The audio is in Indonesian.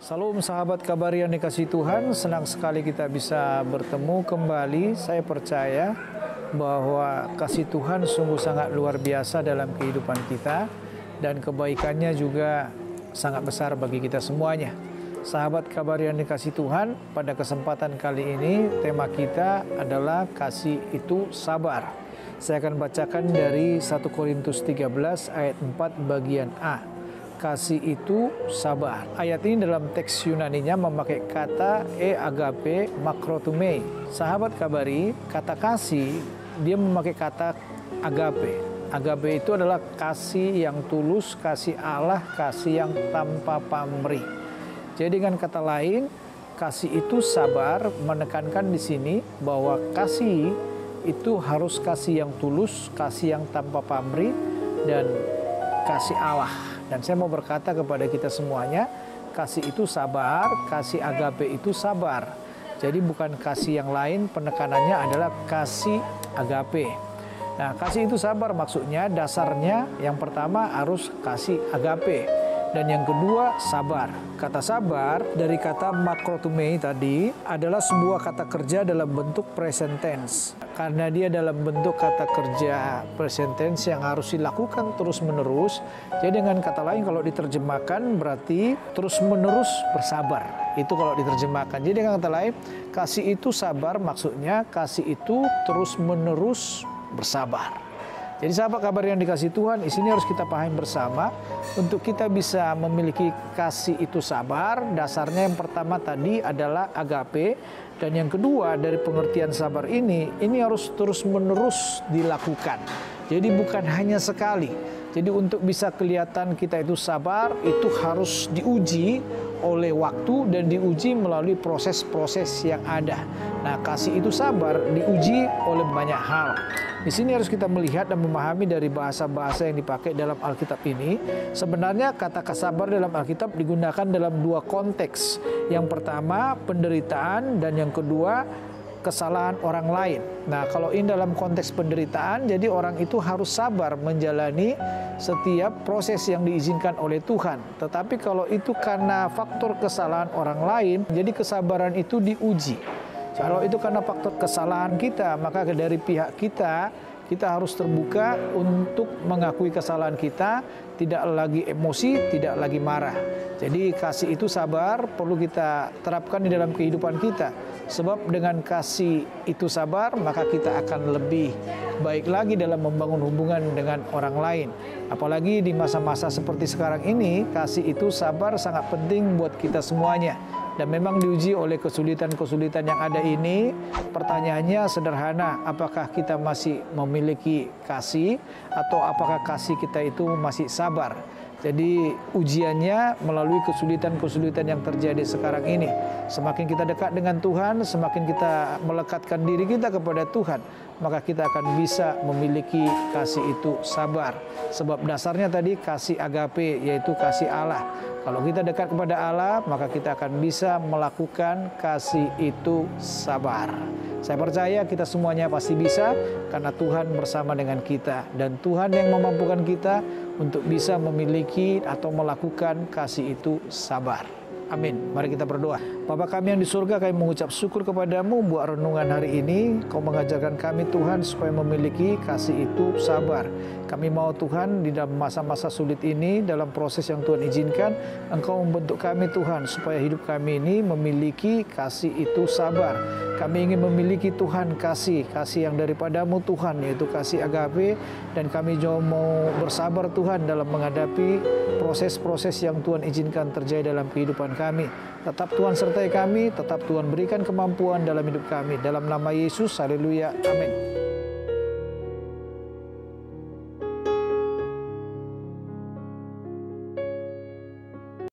Salam sahabat kabar yang dikasihi Tuhan, senang sekali kita bisa bertemu kembali. Saya percaya bahwa kasih Tuhan sungguh sangat luar biasa dalam kehidupan kita dan kebaikannya juga sangat besar bagi kita semuanya. Sahabat kabar yang dikasihi Tuhan, pada kesempatan kali ini tema kita adalah kasih itu sabar. Saya akan bacakan dari 1 Korintus 13 ayat 4 bagian A. Kasih itu sabar. Ayat ini dalam teks Yunaninya memakai kata agape makrotumei. Sahabat kabari, kata kasih dia memakai kata agape. Agape itu adalah kasih yang tulus, kasih Allah, kasih yang tanpa pamrih. Jadi dengan kata lain, kasih itu sabar menekankan di sini bahwa kasih itu harus kasih yang tulus, kasih yang tanpa pamrih, dan kasih Allah. Dan saya mau berkata kepada kita semuanya, kasih itu sabar, kasih agape itu sabar. Jadi bukan kasih yang lain, penekanannya adalah kasih agape. Nah, kasih itu sabar maksudnya dasarnya yang pertama harus kasih agape. Dan yang kedua sabar. Kata sabar dari kata makrotumei tadi adalah sebuah kata kerja dalam bentuk present tense. Karena dia dalam bentuk kata kerja present tense yang harus dilakukan terus menerus. Jadi dengan kata lain kalau diterjemahkan berarti terus menerus bersabar. Itu kalau diterjemahkan. Jadi dengan kata lain kasih itu sabar maksudnya kasih itu terus menerus bersabar. Jadi sahabat kabar yang dikasihi Tuhan, di sini harus kita pahami bersama untuk kita bisa memiliki kasih itu sabar. Dasarnya yang pertama tadi adalah agape, dan yang kedua dari pengertian sabar ini harus terus-menerus dilakukan. Jadi bukan hanya sekali. Jadi untuk bisa kelihatan kita itu sabar, itu harus diuji oleh waktu dan diuji melalui proses-proses yang ada. Nah, kasih itu sabar diuji oleh banyak hal. Di sini harus kita melihat dan memahami dari bahasa-bahasa yang dipakai dalam Alkitab ini. Sebenarnya kata sabar dalam Alkitab digunakan dalam dua konteks. Yang pertama penderitaan dan yang kedua kesalahan orang lain. Nah, kalau ini dalam konteks penderitaan, jadi orang itu harus sabar menjalani setiap proses yang diizinkan oleh Tuhan. Tetapi kalau itu karena faktor kesalahan orang lain, jadi kesabaran itu diuji. Kalau itu karena faktor kesalahan kita, maka dari pihak kita harus terbuka untuk mengakui kesalahan kita, tidak lagi emosi, tidak lagi marah. Jadi kasih itu sabar perlu kita terapkan di dalam kehidupan kita. Sebab dengan kasih itu sabar, maka kita akan lebih baik lagi dalam membangun hubungan dengan orang lain. Apalagi di masa-masa seperti sekarang ini, kasih itu sabar sangat penting buat kita semuanya. Dan memang diuji oleh kesulitan-kesulitan yang ada ini. Pertanyaannya sederhana, apakah kita masih memiliki kasih atau apakah kasih kita itu masih sabar? Jadi ujiannya melalui kesulitan-kesulitan yang terjadi sekarang ini. Semakin kita dekat dengan Tuhan, semakin kita melekatkan diri kita kepada Tuhan, maka kita akan bisa memiliki kasih itu sabar. Sebab dasarnya tadi kasih agape, yaitu kasih Allah. Kalau kita dekat kepada Allah, maka kita akan bisa melakukan kasih itu sabar. Saya percaya kita semuanya pasti bisa karena Tuhan bersama dengan kita. Dan Tuhan yang memampukan kita untuk bisa memiliki atau melakukan kasih itu sabar. Amin. Mari kita berdoa. Bapa kami yang di surga, kami mengucap syukur kepadamu buat renungan hari ini. Kau mengajarkan kami Tuhan supaya memiliki kasih itu sabar. Kami mau Tuhan di dalam masa-masa sulit ini, dalam proses yang Tuhan izinkan, Engkau membentuk kami Tuhan supaya hidup kami ini memiliki kasih itu sabar. Kami ingin memiliki Tuhan kasih yang daripadamu Tuhan, yaitu kasih agape, dan kami juga mau bersabar Tuhan dalam menghadapi proses-proses yang Tuhan izinkan terjadi dalam kehidupan kami. Tetap Tuhan sertai kami, tetap Tuhan berikan kemampuan dalam hidup kami. Dalam nama Yesus, haleluya, amin.